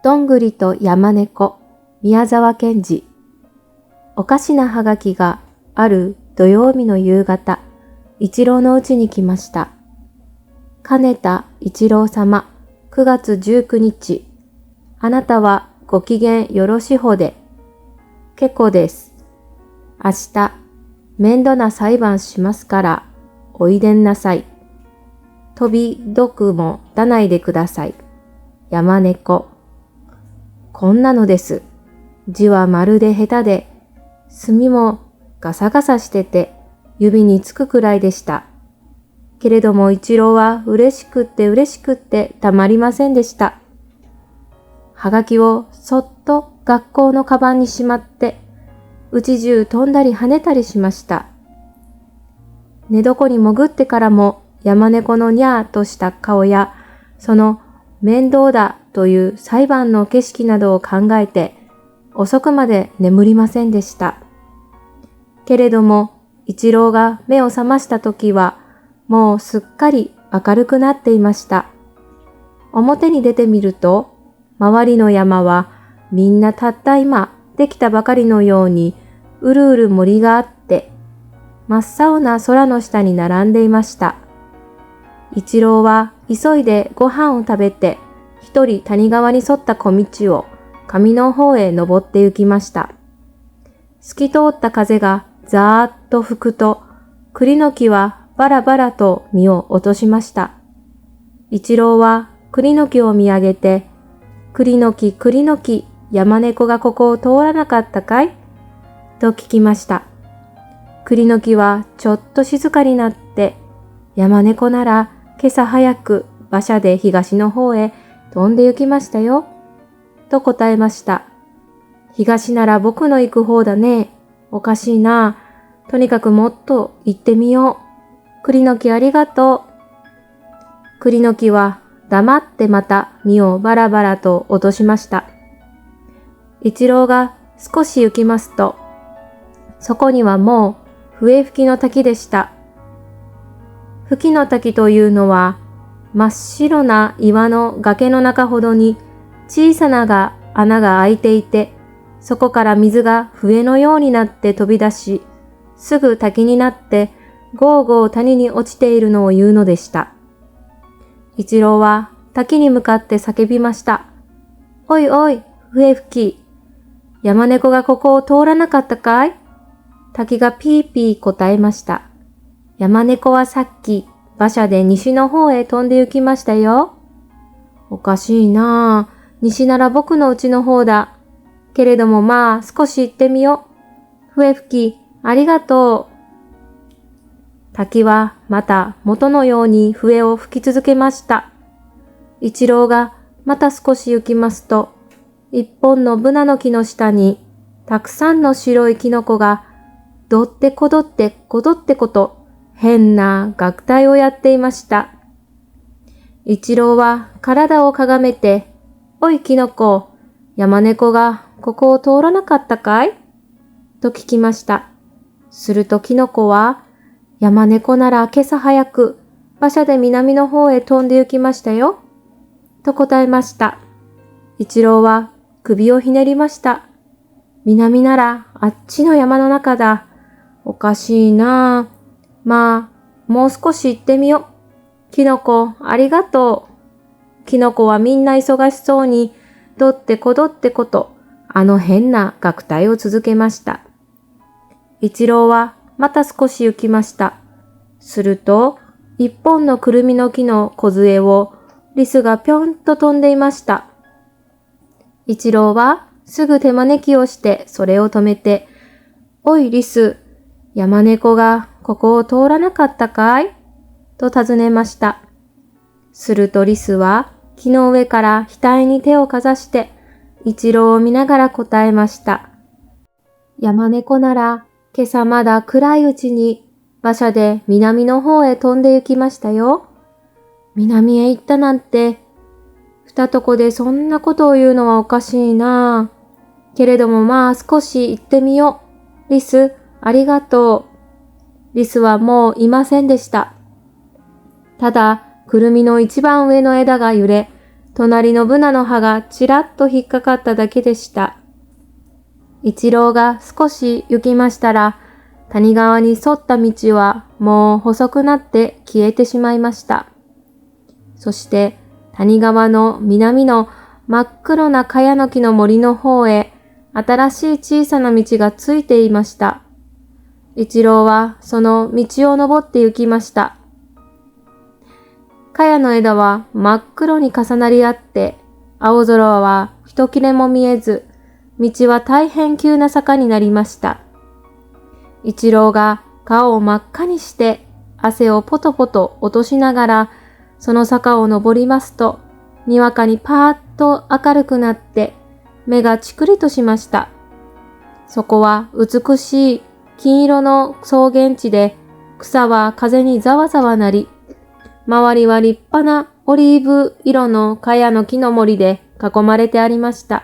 どんぐりと山猫、宮沢賢治。おかしなはがきがある土曜日の夕方、一郎の家に来ました。金田一郎様、9月19日。あなたはご機嫌よろしほで。結構です。明日、面倒な裁判しますから、おいでんなさい。飛び毒も出ないでください。山猫。こんなのです。字はまるで下手で、墨もガサガサしてて、指につくくらいでした。けれども一郎は嬉しくってたまりませんでした。はがきをそっと学校のカバンにしまって、うち中飛んだり跳ねたりしました。寝床に潜ってからも山猫のにゃーとした顔や、その面倒だという裁判の景色などを考えて、遅くまで眠りませんでした。けれども、一郎が目を覚ましたときは、もうすっかり明るくなっていました。表に出てみると、周りの山はみんなたった今できたばかりのように、うるうる森があって、真っ青な空の下に並んでいました。一郎は急いでご飯を食べて、一人谷川に沿った小道を上の方へ登って行きました。透き通った風がざーっと吹くと、栗の木はバラバラと実を落としました。一郎は栗の木を見上げて、栗の木、山猫がここを通らなかったかいと聞きました。栗の木はちょっと静かになって、山猫なら今朝早く馬車で東の方へ飛んで行きましたよ、と答えました。東なら僕の行く方だね。おかしいな。とにかくもっと行ってみよう。栗の木ありがとう。栗の木は黙ってまた実をバラバラと落としました。一郎が少し行きますと、そこにはもう笛吹きの滝でした。吹きの滝というのは、真っ白な岩の崖の中ほどに小さな穴が開いていて、そこから水が笛のようになって飛び出し、すぐ滝になってゴーゴー谷に落ちているのを言うのでした。一郎は滝に向かって叫びました。おいおい、笛吹き。山猫がここを通らなかったかい？滝がピーピー答えました。山猫はさっき馬車で西の方へ飛んで行きましたよ。おかしいなあ。西なら僕の家の方だ。けれどもまあ少し行ってみよう。笛吹き、ありがとう。滝はまた元のように笛を吹き続けました。一郎がまた少し行きますと、一本のブナの木の下にたくさんの白いキノコがどってこどってこと変な楽隊をやっていました。一郎は体をかがめて、おいキノコ、山猫がここを通らなかったかい？と聞きました。するとキノコは、山猫なら今朝早く馬車で南の方へ飛んで行きましたよ。と答えました。一郎は首をひねりました。南ならあっちの山の中だ。おかしいなあ。まあ、もう少し行ってみよう。キノコ、ありがとう。キノコはみんな忙しそうに、どってこと、あの変な楽隊を続けました。一郎はまた少し行きました。すると、一本のくるみの木の梢をリスがぴょんと飛んでいました。一郎はすぐ手招きをしてそれを止めて、おいリス、山猫がここを通らなかったかい？と尋ねました。するとリスは木の上から額に手をかざして、一郎を見ながら答えました。山猫なら今朝まだ暗いうちに馬車で南の方へ飛んで行きましたよ。南へ行ったなんて、二とこでそんなことを言うのはおかしいなあ。けれどもまあ少し行ってみよう。リス、ありがとう。リスはもういませんでした。ただ、くるみの一番上の枝が揺れ、隣のブナの葉がちらっと引っかかっただけでした。一郎が少し行きましたら、谷川に沿った道はもう細くなって消えてしまいました。そして谷川の南の真っ黒な茅の木の森の方へ新しい小さな道がついていました。一郎はその道を登って行きました。茅の枝は真っ黒に重なり合って、青空は一切れも見えず、道は大変急な坂になりました。一郎が顔を真っ赤にして汗をポトポト落としながらその坂を登りますと、にわかにパーッと明るくなって目がチクリとしました。そこは美しい金色の草原地で、草は風にざわざわなり、周りは立派なオリーブ色の茅の木の森で囲まれてありました。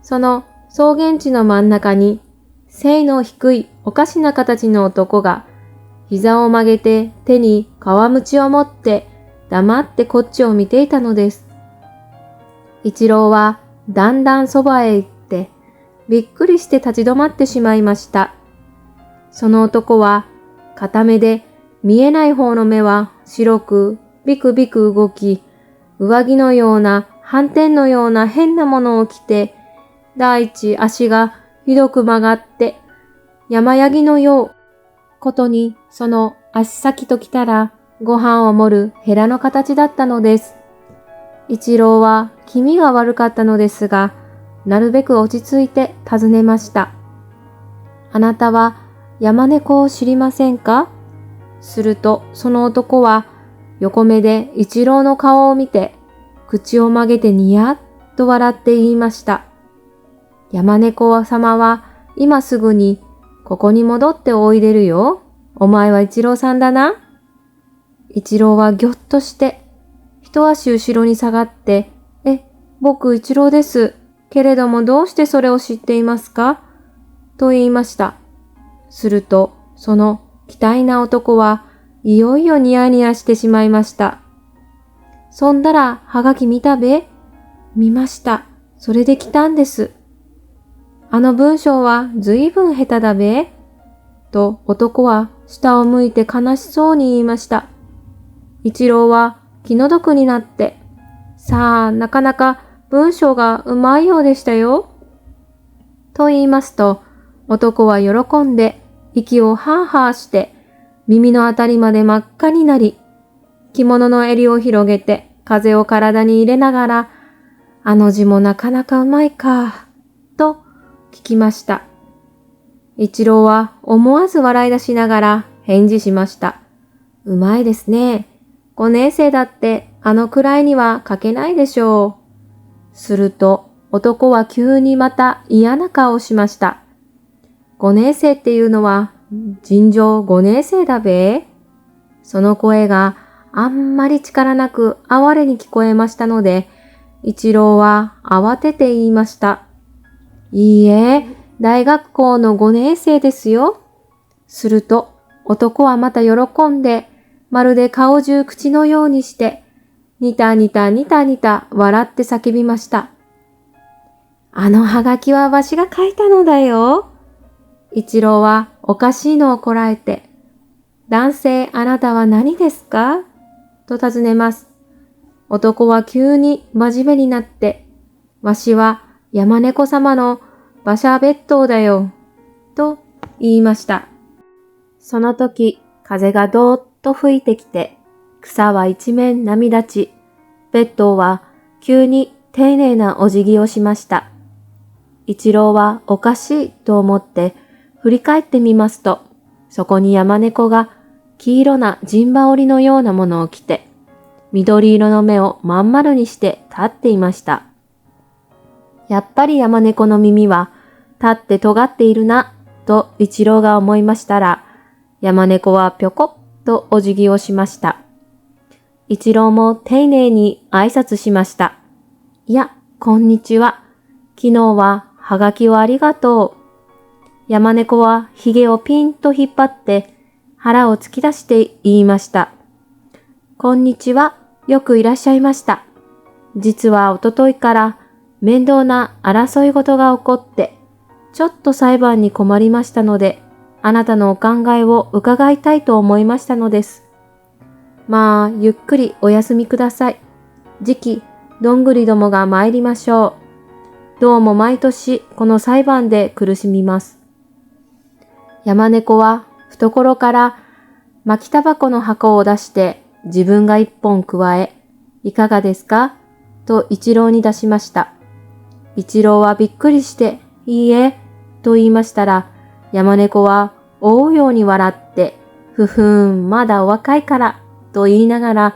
その草原地の真ん中に背の低いおかしな形の男が膝を曲げて手に皮鞭を持って黙ってこっちを見ていたのです。一郎はだんだんそばへ行ってびっくりして立ち止まってしまいました。その男は片目で見えない方の目は白くビクビク動き、上着のような斑点のような変なものを着て、第一足がひどく曲がって山ヤギのよう。ことにその足先ときたらご飯を盛るヘラの形だったのです。一郎は気味が悪かったのですが、なるべく落ち着いて尋ねました。あなたは山猫を知りませんか？するとその男は横目で一郎の顔を見て、口を曲げてニヤッと笑って言いました。山猫様は今すぐにここに戻っておいでるよ。お前は一郎さんだな。一郎はぎょっとして、一足後ろに下がって、僕一郎です。けれどもどうしてそれを知っていますか？と言いました。すると、その期待な男はいよいよニヤニヤしてしまいました。そんだらはがき見たべ？見ました。それで来たんです。あの文章はずいぶん下手だべ？と男は下を向いて悲しそうに言いました。一郎は気の毒になって、さあなかなか文章がうまいようでしたよ。と言いますと、男は喜んで息をハーハーして耳のあたりまで真っ赤になり、着物の襟を広げて風を体に入れながら、あの字もなかなかうまいか、と聞きました。一郎は思わず笑い出しながら返事しました。うまいですね。5年生だってあのくらいには書けないでしょう。すると男は急にまた嫌な顔をしました。5年生っていうのは尋常5年生だべ。その声があんまり力なく哀れに聞こえましたので、一郎は慌てて言いました。いいえ、大学校の5年生ですよ。すると男はまた喜んで、まるで顔中口のようにして、ニタニタニタニタ笑って叫びました。あのはがきはわしが書いたのだよ。一郎はおかしいのをこらえて、男性あなたは何ですか？と尋ねます。男は急に真面目になって、わしは山猫様の馬車別当だよ。と言いました。その時、風がどーっと吹いてきて、草は一面波立ち、別当は急に丁寧なお辞儀をしました。一郎はおかしいと思って振り返ってみますと、そこに山猫が黄色な陣羽織のようなものを着て、緑色の目をまん丸にして立っていました。やっぱり山猫の耳は立って尖っているな、と一郎が思いましたら、山猫はぴょこっとお辞儀をしました。一郎も丁寧に挨拶しました。いや、こんにちは。昨日ははがきをありがとう。山猫はひげをピンと引っ張って腹を突き出して言いました。こんにちは。よくいらっしゃいました。実はおとといから面倒な争い事が起こって、ちょっと裁判に困りましたので、あなたのお考えを伺いたいと思いましたのです。まあ、ゆっくりお休みください。次期、どんぐりどもが参りましょう。どうも毎年この裁判で苦しみます。山猫は懐から巻きタバコの箱を出して自分が一本加え、いかがですかと一郎に出しました。一郎はびっくりして、いいえ、と言いましたら、山猫は大ように笑って、ふふん、まだお若いから、と言いながら、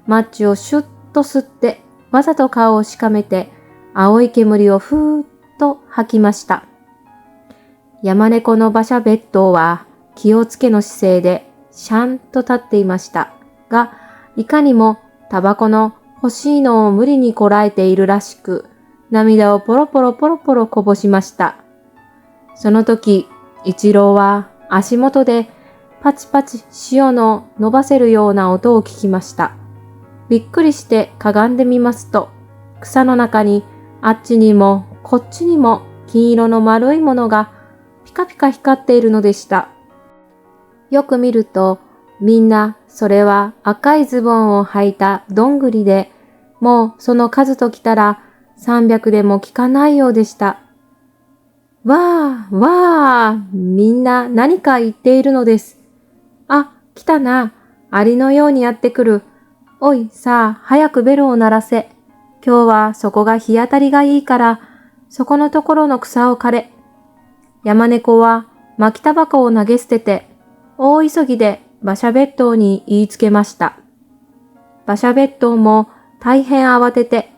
マッチをシュッと吸って、わざと顔をしかめて、青い煙をふーっと吐きました。山猫の馬車別当は、気をつけの姿勢で、シャンと立っていました。が、いかにも、タバコの欲しいのを無理にこらえているらしく、涙をポロポロポロポロこぼしました。その時、一郎は足元でパチパチ塩の伸ばせるような音を聞きました。びっくりしてかがんでみますと、草の中にあっちにもこっちにも金色の丸いものがピカピカ光っているのでした。よく見ると、みんなそれは赤いズボンを履いたどんぐりで、もうその数ときたら300でも効かないようでした。わー、わー、みんな何か言っているのです。あ、来たな。アリのようにやってくる。おい、さあ、早くベルを鳴らせ。今日はそこが日当たりがいいから、そこのところの草を刈れ。山猫は巻きタバコを投げ捨てて、大急ぎで馬車別当に言いつけました。馬車別当も大変慌てて、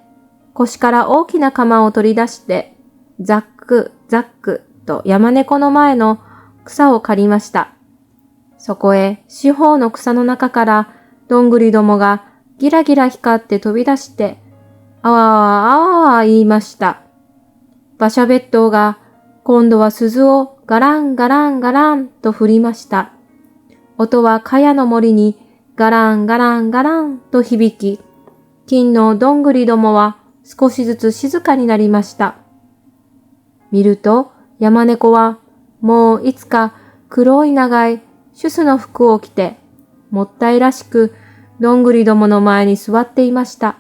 腰から大きな鎌を取り出して、ザック、ザックと山猫の前の草を刈りました。そこへ四方の草の中からどんぐりどもがギラギラ光って飛び出して、あわわあわわ言いました。馬車別当が今度は鈴をガランガランガランと振りました。音は茅の森にガランガランガランと響き、金のどんぐりどもは少しずつ静かになりました。見ると山猫はもういつか黒い長いシュスの服を着て、もったいらしくどんぐりどもの前に座っていました。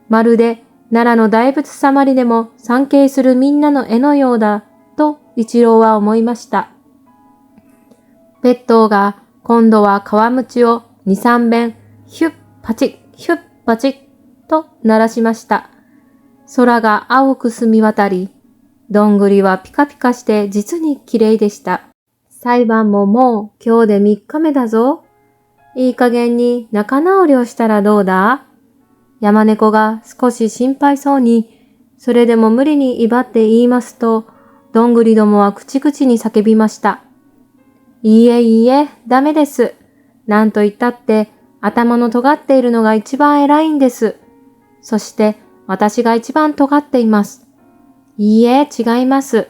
まるで奈良の大仏様にでも参詣するみんなの絵のようだと一郎は思いました。別当が今度は皮むちを2、3遍ヒュッパチッヒュッパチッと鳴らしました。空が青く澄み渡り、どんぐりはピカピカして実に綺麗でした。裁判ももう今日で3日目だぞ。いい加減に仲直りをしたらどうだ？山猫が少し心配そうに、それでも無理に威張って言いますと、どんぐりどもは口々に叫びました。いいえいいえ、ダメです。なんと言ったって頭の尖っているのが一番偉いんです。そして私が一番尖っています。いいえ、違います。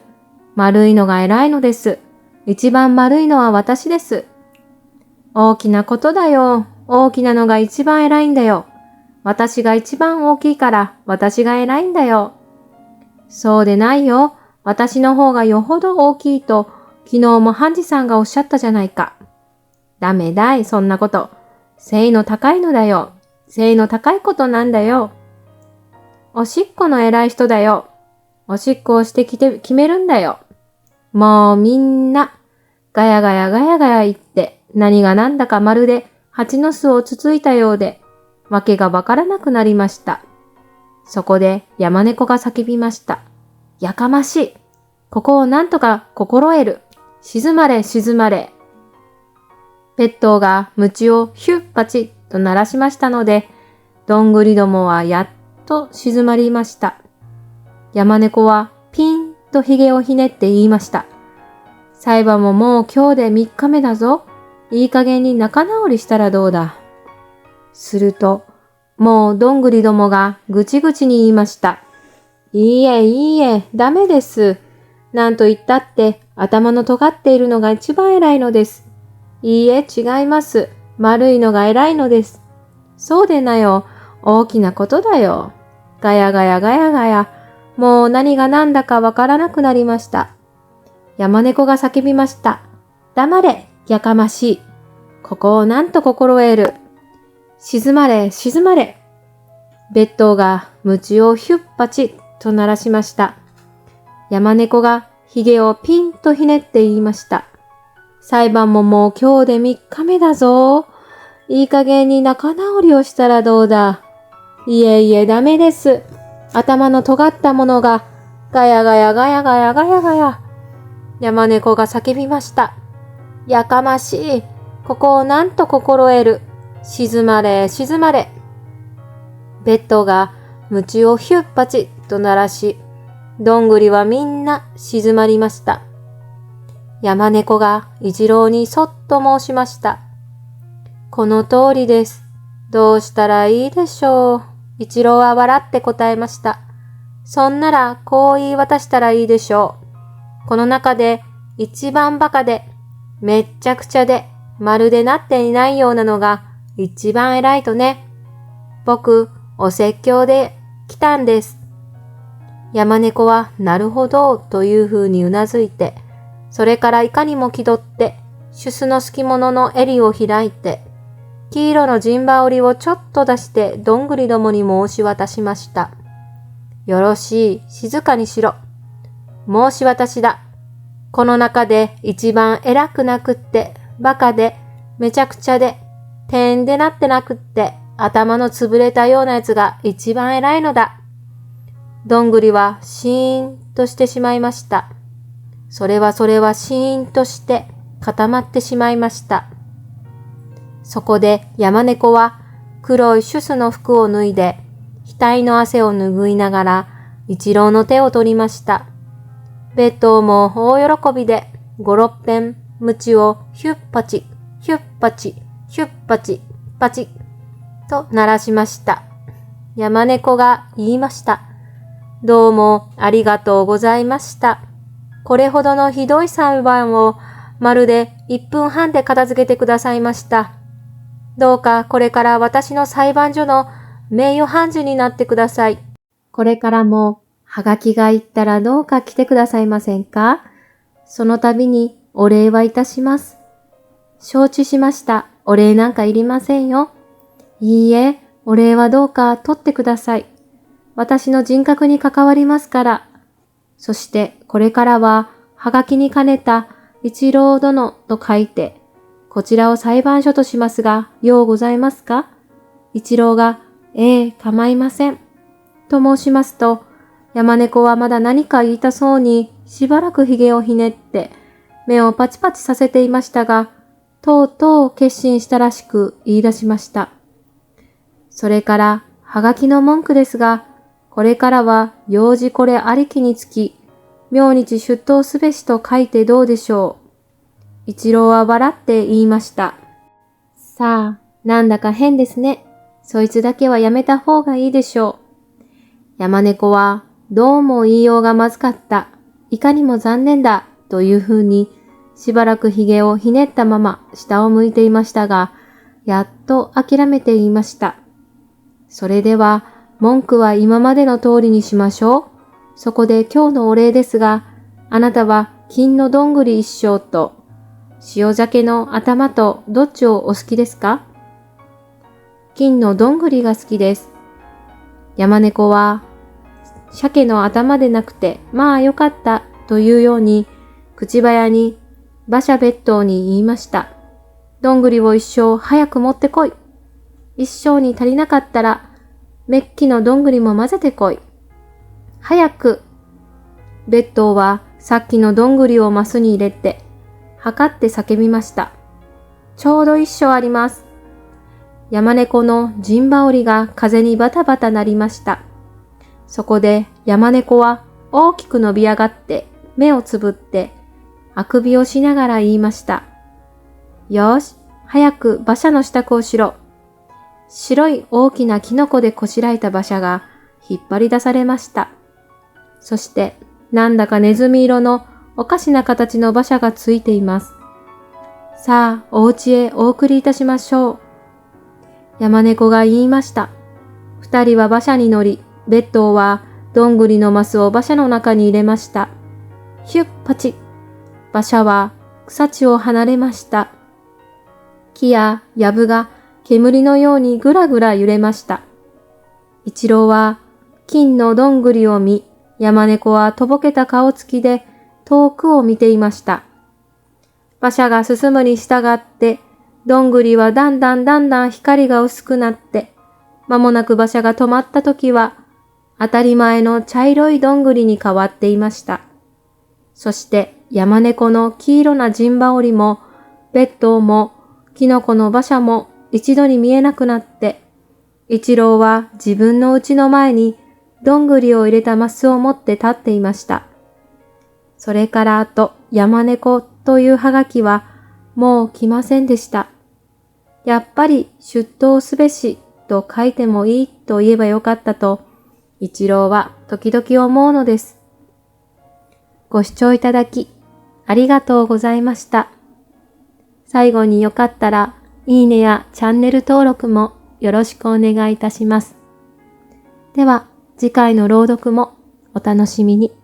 丸いのが偉いのです。一番丸いのは私です。大きなことだよ。大きなのが一番偉いんだよ。私が一番大きいから私が偉いんだよ。そうでないよ。私の方がよほど大きいと昨日もハンジさんがおっしゃったじゃないか。ダメだい、そんなこと。背の高いのだよ。背の高いことなんだよ。おしっこの偉い人だよ。おしっこをしてきて決めるんだよ。もうみんな、ガヤガヤガヤガヤ言って、何が何だかまるで蜂の巣をつついたようで、わけがわからなくなりました。そこで山猫が叫びました。やかましい。ここをなんとか心得る。静まれ静まれ。別当が鞭をヒュッパチッと鳴らしましたので、どんぐりどもはやっと静まりました。山猫はピンと髭をひねって言いました。裁判ももう今日で3日目だぞ。いい加減に仲直りしたらどうだ。すると、もうどんぐりどもがぐちぐちに言いました。いいえいいえ、ダメです。なんと言ったって頭の尖っているのが一番偉いのです。いいえ、違います。丸いのが偉いのです。そうでなよ。大きなことだよ。ガヤガヤガヤガヤ。もう何が何だかわからなくなりました。山猫が叫びました。黙れ、やかましい。ここをなんと心得る。静まれ、静まれ。別当が鞭をヒュッパチと鳴らしました。山猫が髭をピンとひねって言いました。裁判ももう今日で3日目だぞ。いい加減に仲直りをしたらどうだ。いえいえダメです。頭の尖ったものがガヤガヤガヤガヤガヤガヤ。山猫が叫びました。やかましい。ここをなんと心得る。静まれ、静まれ。別当が鞭をヒュッパチと鳴らし、どんぐりはみんな静まりました。山猫が一郎にそっと申しました。この通りです。どうしたらいいでしょう。一郎は笑って答えました。そんならこう言い渡したらいいでしょう。この中で一番バカで、めっちゃくちゃで、まるでなっていないようなのが一番偉いとね。僕、お説教で来たんです。山猫はなるほどというふうにうなずいて、それからいかにも気取って、シュスのすき物の襟を開いて、黄色の陣羽織をちょっと出してどんぐりどもに申し渡しました。よろしい、静かにしろ。申し渡しだ。この中で一番偉くなくって、バカで、めちゃくちゃで、てんでなってなくって、頭の潰れたようなやつが一番偉いのだ。どんぐりはシーンとしてしまいました。それはシーンとして固まってしまいました。そこで山猫は黒いシュスの服を脱いで、額の汗を拭いながら一郎の手を取りました。別当も大喜びで5、6遍鞭をヒュッパチ、ヒュッパチ、ヒュッパチ、パチと鳴らしました。山猫が言いました。どうもありがとうございました。これほどのひどい裁判をまるで1分半で片付けてくださいました。どうかこれから私の裁判所の名誉判事になってください。これからもはがきがいったらどうか来てくださいませんか。その度にお礼はいたします。承知しました。お礼なんかいりませんよ。いいえ、お礼はどうか取ってください。私の人格に関わりますから。そしてこれからははがきに兼ねた一郎殿と書いて、こちらを裁判所としますが、ようございますか。一郎が、構いません。と申しますと、山猫はまだ何か言いたそうに、しばらく髭をひねって、目をパチパチさせていましたが、とうとう決心したらしく言い出しました。それから、はがきの文句ですが、これからは用事これありきにつき、明日出頭すべしと書いてどうでしょう。一郎は笑って言いました。さあ、なんだか変ですね。そいつだけはやめた方がいいでしょう。山猫は、どうも言いようがまずかった。いかにも残念だ。というふうに、しばらく髭をひねったまま下を向いていましたが、やっと諦めて言いました。それでは、文句は今までの通りにしましょう。そこで今日のお礼ですが、あなたは金のどんぐり一升と、塩鮭の頭とどっちをお好きですか。金のどんぐりが好きです。山猫は、鮭の頭でなくて、まあよかったというように、口早に馬車別当に言いました。どんぐりを一升早く持ってこい。一升に足りなかったら、メッキのどんぐりも混ぜてこい。早く。別当はさっきのどんぐりをマスに入れて、測って叫びました。ちょうど一升あります。山猫の陣羽織が風にバタバタ鳴りました。そこで山猫は大きく伸び上がって目をつぶってあくびをしながら言いました。よし、早く馬車の支度をしろ。白い大きなキノコでこしらえた馬車が引っ張り出されました。そしてなんだかネズミ色のおかしな形の馬車がついています。さあ、お家へお送りいたしましょう。山猫が言いました。二人は馬車に乗り、ベッドはどんぐりのマスを馬車の中に入れました。ヒュッパチッ。馬車は草地を離れました。木や藪が煙のようにぐらぐら揺れました。一郎は金のどんぐりを見、山猫はとぼけた顔つきで遠くを見ていました。馬車が進むに従って、どんぐりはだんだん光が薄くなって、間もなく馬車が止まった時は、当たり前の茶色いどんぐりに変わっていました。そして山猫の黄色な陣羽織も、ベッドも、キノコの馬車も一度に見えなくなって、一郎は自分の家の前にどんぐりを入れたマスを持って立っていました。それからあと山猫というはがきはもう来ませんでした。やっぱり出頭すべしと書いてもいいと言えばよかったと一郎は時々思うのです。ご視聴いただきありがとうございました。最後によかったらいいねやチャンネル登録もよろしくお願いいたします。では次回の朗読もお楽しみに。